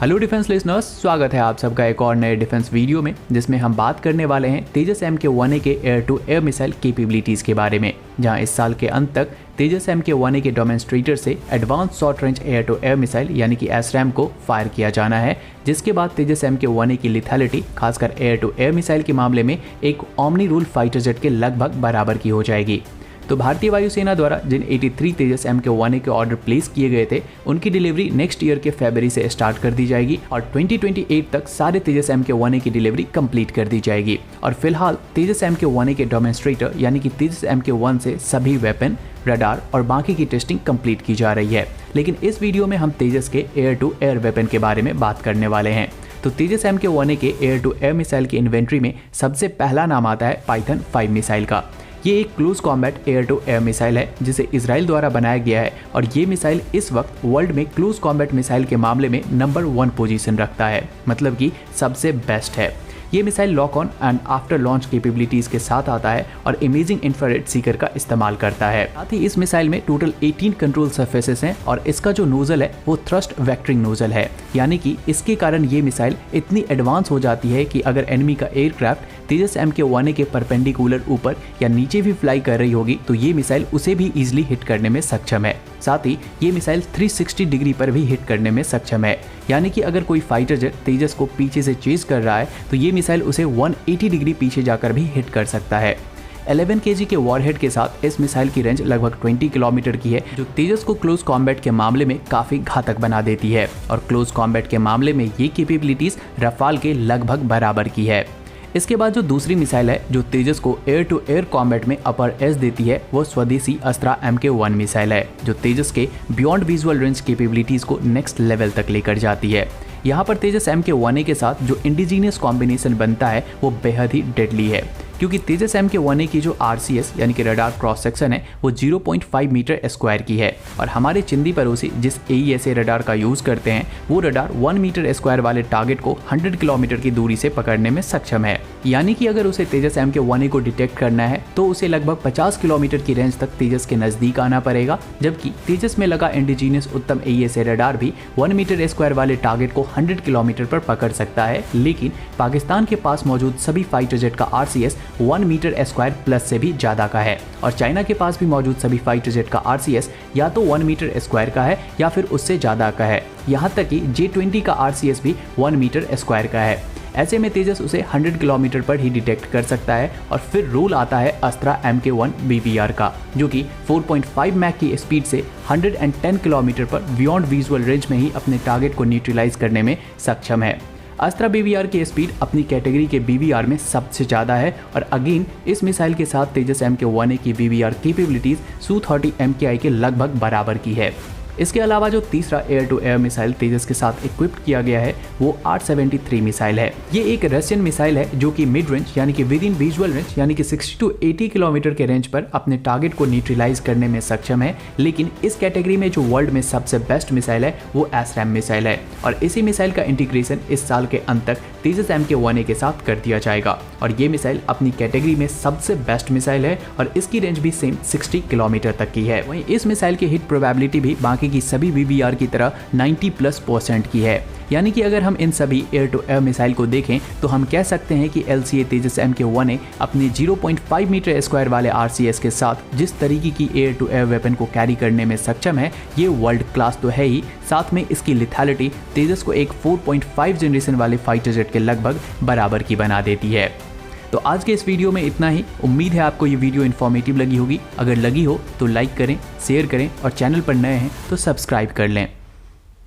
Hello defence listeners, स्वागत है आप सबका एक और नए डिफेंस वीडियो में, जिसमें हम बात करने वाले हैं तेजस MK1A के air to air missile capabilities के बारे में। जहां इस साल के अंत तक तेजस MK1A के डेमोन्स्ट्रेटर से advance short range air to air missile यानी कि SRAM को फायर किया जाना है, जिसके बाद तेजस MK1A की लिथैलिटी खासकर एयर टू एयर मिसाइल के मामले में एक ओमनी रूल फाइटर जेट के लगभग बराबर की हो जाएगी। तो भारतीय वायुसेना द्वारा जिन 83 तेजस MK1A के ऑर्डर प्लेस किए गए थे, उनकी डिलीवरी नेक्स्ट ईयर के फरवरी से स्टार्ट कर दी जाएगी और 2028 तक सारे तेजस MK1A की डिलीवरी कंप्लीट कर दी जाएगी। और फिलहाल तेजस MK1A के डेमोन्स्ट्रेटर यानी कि तेजस MK1 से सभी वेपन, रडार और बाकी की टेस्टिंग कंप्लीट की जा रही है। लेकिन इस वीडियो में हम तेजस के एयर टू एयर वेपन के बारे में बात करने वाले हैं। तो तेजस MK1A के एयर टू एयर मिसाइल की इन्वेंट्री में सबसे पहला नाम आता है पाइथन 5 मिसाइल का। ये एक close combat air to air missile है जिसे इजराइल द्वारा बनाया गया है और ये मिसाइल इस वक्त वर्ल्ड में क्लोज कॉम्बैट मिसाइल के मामले में नंबर 1 पोजीशन रखता है, मतलब कि सबसे बेस्ट है। ये missile lock on and after launch capabilities के साथ आता है और इमेजिंग इंफ्रारेड सीकर का इस्तेमाल करता है। साथ ही इस मिसाइल में टोटल 18 कंट्रोल सरफेसेस हैं और इसका जो नोजल है वो थ्रस्ट वेक्टरिंग नोजल है, यानी कि इसके कारण ये मिसाइल इतनी एडवांस हो जाती है कि अगर एनिमी का एयरक्राफ्ट तेजस MK1A के परपेंडिकुलर ऊपर या नीचे भी फ्लाई कर रही होगी तो ये मिसाइल उसे भी इजीली हिट करने में सक्षम है। साथ ही ये मिसाइल 360 डिग्री पर भी हिट करने में सक्षम है, यानी कि अगर कोई फाइटर जेट तेजस को पीछे से चेज कर रहा है तो ये मिसाइल उसे 180 डिग्री पीछे जाकर भी हिट कर सकता है। 11 kg के वॉरहेड के साथ इस मिसाइल की रेंज लगभग 20 किलोमीटर की है, जो तेजस को क्लोज कॉम्बैट के मामले में काफी घातक बना देती है। और क्लोज कॉम्बैट के मामले में ये कैपेबिलिटीज रफाल के लगभग बराबर की है। इसके बाद जो दूसरी मिसाइल है जो तेजस को एयर टू एयर कॉम्बैट में अपर एज देती है, वो स्वदेशी अस्त्रा MK1 मिसाइल है, जो तेजस के बियॉन्ड विजुअल रेंज कैपेबिलिटीज को नेक्स्ट लेवल तक लेकर जाती है। यहाँ पर तेजस MK1A के साथ जो इंडिजीनियस कॉम्बिनेशन बनता है वो बेहद ही डेडली है, क्योंकि तेजस MK1A की जो RCS यानी कि रडार क्रॉस सेक्शन है वो 0.5 मीटर स्क्वायर की है और हमारे चिंदी पड़ोसी जिस AESA रडार का यूज करते हैं वो रडार 1 मीटर स्क्वायर वाले टारगेट को 100 किलोमीटर की दूरी से पकड़ने में सक्षम है। यानी कि अगर उसे तेजस MK1A को डिटेक्ट करना है तो उसे लगभग 50 किलोमीटर की रेंज तक तेजस के नजदीक आना पड़ेगा, जबकि तेजस में लगा इंडिजीनियस उत्तम AESA रडार भी 1 मीटर स्क्वायर वाले टारगेट को 100 किलोमीटर पर पकड़ सकता है। लेकिन पाकिस्तान के पास मौजूद सभी फाइटर जेट का RCS 1 मीटर स्क्वायर प्लस से भी ज्यादा का है और चाइना के पास भी मौजूद सभी फाइटर जेट का RCS या तो 1 मीटर स्क्वायर का है या फिर उससे ज्यादा का है। यहाँ तक कि J-20 का RCS भी 1 मीटर स्क्वायर का है। ऐसे में तेजस उसे 100 किलोमीटर पर ही डिटेक्ट कर सकता है। और फिर रूल आता है अस्त्रा MK1 BVR का, जो कि 4.5 मैक की स्पीड से 110 किलोमीटर पर बियॉन्ड विजुअल रेंज में ही अपने टारगेट को न्यूट्रलाइज करने में सक्षम है। अस्त्रा BVR की स्पीड अपनी कैटेगरी के BVR में सबसे ज़्यादा है और अगेन इस मिसाइल के साथ तेजस MK1A की BVR कैपेबिलिटीज Su-30 MKI के लगभग बराबर की है। इसके अलावा जो तीसरा एयर टू एयर मिसाइल तेजस के साथ इक्विप्ड किया गया है वो 873 मिसाइल है। ये एक रशियन मिसाइल है जो कि मिड रेंज यानी कि विद इन विजुअल रेंज यानी कि 60 to 80 किलोमीटर के रेंज पर अपने टारगेट को न्यूट्रलाइज करने में सक्षम है। लेकिन इस कैटेगरी में जो वर्ल्ड में सबसे बेस्ट मिसाइल है वो SRAM मिसाइल है और इसी मिसाइल का इंटीग्रेशन इस साल के अंत तक तेजस MK1A के साथ कर दिया जाएगा। और ये मिसाइल अपनी कैटेगरी में सबसे बेस्ट मिसाइल है और इसकी रेंज भी सेम 60 किलोमीटर तक की है। वहीं इस मिसाइल की हिट प्रोबेबिलिटी भी बाकी की सभी BVR की तरह 90+% की है। यानी कि अगर हम इन सभी एयर टू एयर मिसाइल को देखें तो हम कह सकते हैं कि LCA तेजस MK1A अपने 0.5 मीटर स्क्वायर वाले RCS के साथ जिस तरीके की एयर टू एयर वेपन को कैरी करने में सक्षम है, ये वर्ल्ड क्लास तो है ही, साथ में इसकी लिथैलिटी तेजस को एक 4.5 जनरेशन वाले फाइटर जेट के लगभग बराबर की बना देती है। तो आज के इस वीडियो में इतना ही। उम्मीद है आपको ये वीडियो इन्फॉर्मेटिव लगी होगी। अगर लगी हो तो लाइक करें, शेयर करें और चैनल पर नए हैं तो सब्सक्राइब कर लें।